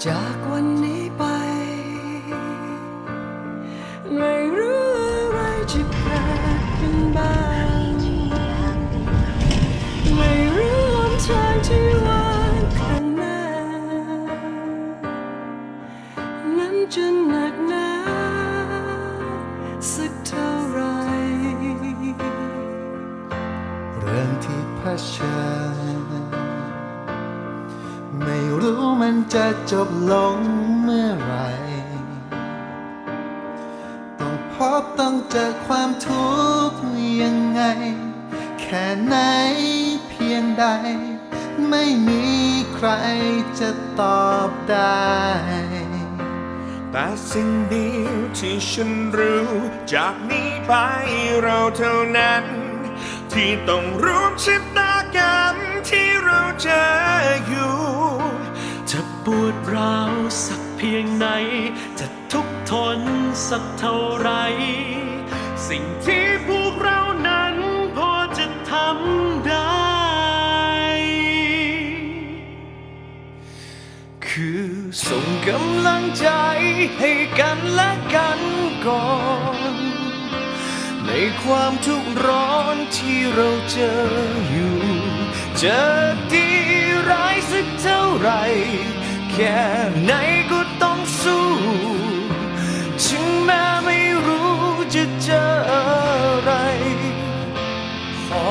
จากวันนี้ไปไม่รู้อะไรจะเกิดขึ้นบ้างไม่รู้หนทางที่ว่างข้างหน้านั้นจะหนักหนาสักเท่าไรเรื่องที่เผชิญไม่รู้มันจะจบลงเมื่อไหรต้องพบต้องเจอความทุกข์ยังไงแค่ไหนเพียงใดไม่มีใครจะตอบได้แต่สิ่งเดียวที่ฉันรู้จากนี้ไปเราเท่านั้นที่ต้องร่วมชะตากรรมที่เราเจออยู่จะปวดร้าวสักเพียงไหนจะทุกข์ทนสักเท่าไรสิ่งที่พวกเรานั้นพอจะทำได้คือส่งกำลังใจให้กันและกันก่อนในความทุกข์ร้อนที่เราเจออยู่จะดีร้ายสักเท่าไรแค่ไหนก็ต้องสู้ถึงแม้ไม่รู้จะเจออะไรขอ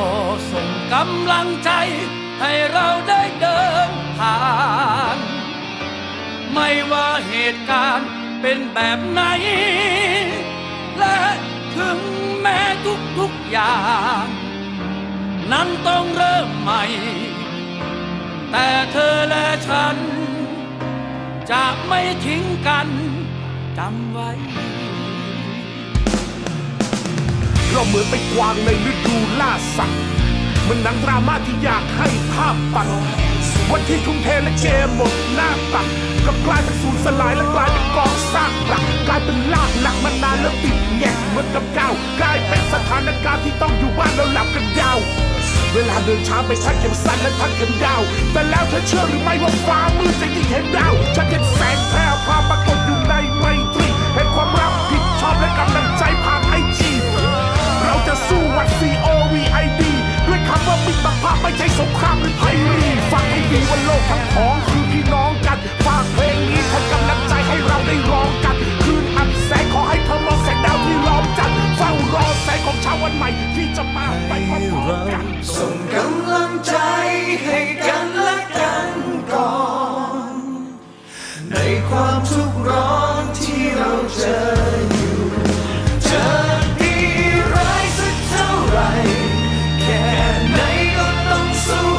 ส่งกำลังใจให้เราได้เดินผ่านไม่ว่าเหตุการณ์เป็นแบบไหนและถึงแม้ทุกอย่างนั้นต้องเริ่มใหม่แต่เธอและฉันจะไม่ทิ้งกันจำไว้เราเหมือนไปกวางในฤดูล่าสัตว์มันหนังดราม่าที่อยากให้ภาพตัดวันที่ทุ่มเทและเกมหมดหน้าตัดก็กลายเป็นสูญสลายและกลายเป็นกองซากหลักกลายเป็นลากหลักมานานแล้วติดแงกเหมือนกับก้าวกลายเป็นสถานการณ์ที่ต้องอยู่บ้านแล้วหลับกันยาวเวลาเดินช้าไปชักเข็มสั้นและทักเข็มยาวแต่แล้วเธอเชื่อหรือไม่ว่าฟ้ามืดจะยิ่งเห็นดาวฉันเห็นแสงแพร่พาปรากฏอยู่ในไมตรีเห็นความรักผิดชอบและกำลังใจผ่านIGเราจะสู้วัด COVID ด้วยคำว่ามิตรภาพไม่ใช่สงครามหรือภัยรีฟังให้ดีว่าโลกทั้งของคือพี่น้องกันฝากเพลงนี้ทำกำลังใจให้เราได้ร้องกันคืนอับแสงขอให้เธอมองแสงดาวที่ล้อมจันทร์เฝ้ารอแสงของเช้าวันใหม่ที่จะมาไปพร้อมกันส่งกำลังใจให้กันและกันก่อนในความทุกข์ร้อนที่เราเจออยู่จะดีร้ายสักเท่าไรแค่ไหนก็ต้องสู้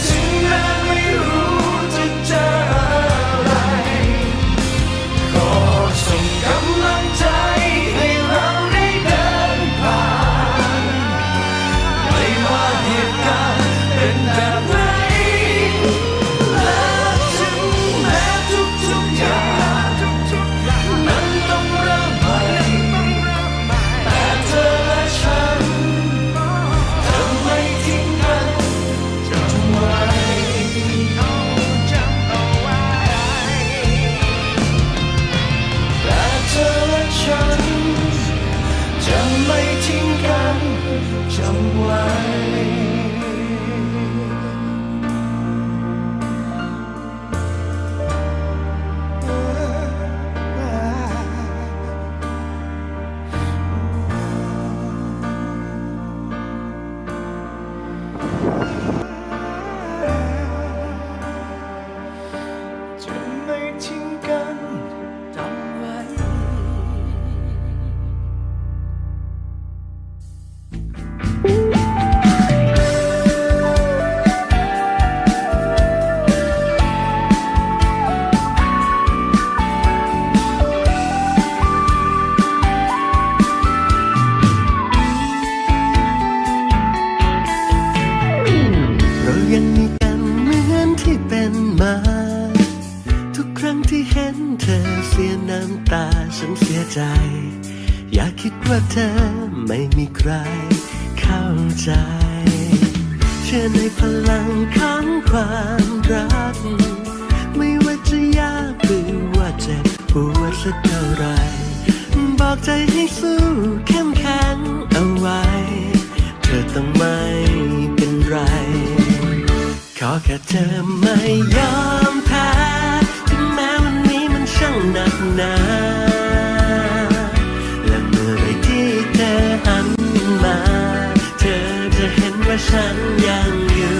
ถึงแม้ไม่รู้จะเจออะไรขอส่งกำลังใจให้เราได้เดินผ่านไม่ว่าเหตุการณ์เป็นแบบไหนและถึงแม้ทุกอย่างนั้นต้องเริ่มใหม่แต่เธอและฉันจะไม่ทิ้งกันจำไว้แต่เธอและฉันจะไม่ทิ้งกันจำไว้จะไม่ทิ้งกันจำไว้ เรายังมีกันเหมือนที่เป็นมาทุกครั้งที่เห็นเธอเสียน้ำตาฉันเสียใจอย่าคิดว่าเธอไม่มีใครเข้าใจเชื่อในพลังของความรัก ไม่ว่าจะยากหรือว่าเจ็บปวดสักเท่าไรบอกใจให้สู้เข้มแข็งเอาไว้เธอต้องไม่เป็นไรขอแค่เธอไม่ยอมแพ้ถึงแม้วันนี้มันช่างหนักหนาและเมื่อไรที่เธอหันมาเธอจะเห็นว่าฉันยังอยู่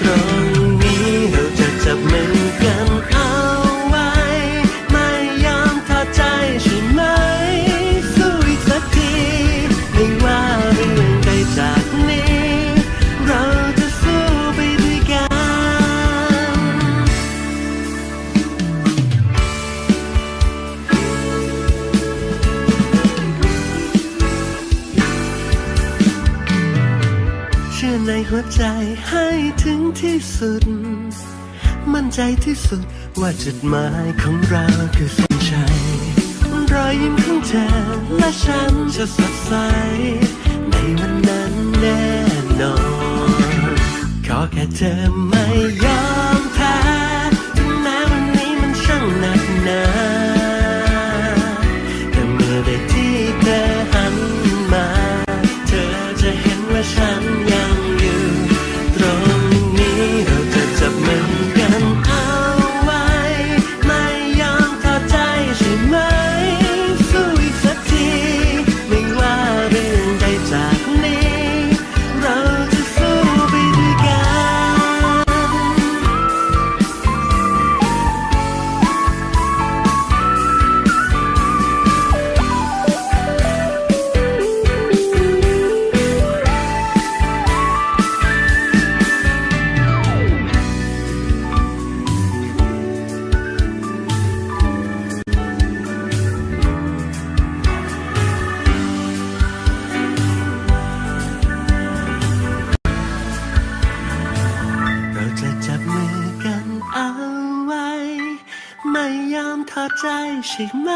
ตรงนี้เราจะจับมือกันเอาไว้ไม่ยอมท้อใจใช่ไหมสู้อีกสักทีไม่ว่าเรื่องใดจากนี้เราจะสู้ไปด้วยกันเชื่อในหัวใจให้ถึงที่สุดมั่นใจที่สุดว่าจุดหมายของเราคือเส้นชัยรอยยิ้มของเธอและฉันจะสดใสในวันนั้นแน่นอนขอแค่เธอไม่ยอมแพ้ถึงแม้วันนี้มันช่างหนักหนาแต่เมื่อใดที่เธอหันมาเธอจะเห็นว่าฉันยังอยู่ตรงนี้เราจะจับมือกันเอาไว้ไม่ยอมท้อใจใช่ไหมสู้อีกสักทีไม่ว่าเรื่องใดจากนี้เราจะสู้ไปด้วยกันเราจะจับมือกันเอาไว้ไม่ยอมท้อใจใช่ไหม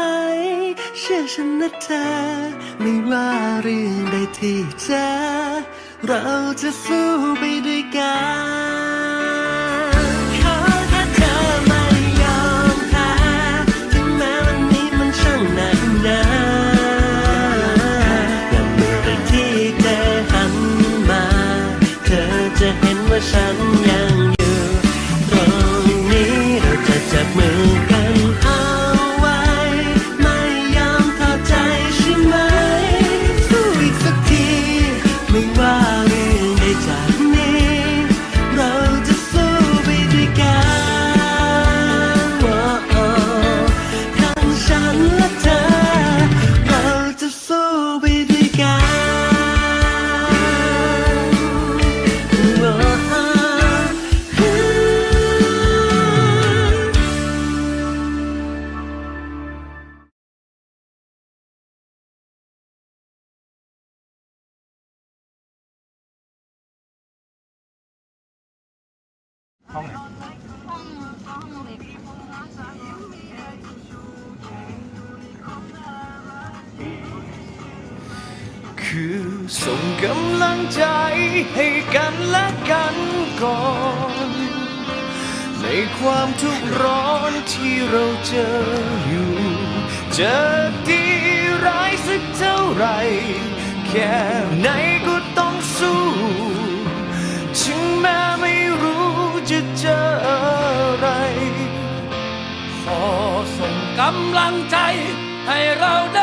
เชื่อฉันนะเธอไม่ว่าเรื่องใดที่เจอเราจะสู้ไปด้วยกันขอแค่เธอไม่ยอมแพ้ถึงแม้วันนี้มันช่างหนักหนาและเมื่อใดที่เธอหันมาเธอจะเห็นว่าฉันยังอยู่ตรงนี้เราจะจับมือกันเอาไว้ไม่ยอมท้อใจใช่ไหมสู้อีกสักทีไม่ว่าเรื่องใดจากนี้เราจะสู้ไปด้วยกันทั้งฉันและเธอเราจะสู้ไปด้วยกัน คือส่งกำลังใจให้กันและกันก่อน ในความทุกข์ร้อนที่เราเจออยู่ จะดีร้ายสักเท่าไหรแค่ไหนก็ต้องสู้ถึงแม้ไม่รู้จะเจออะไร ขอส่งกำลังใจให้เราได้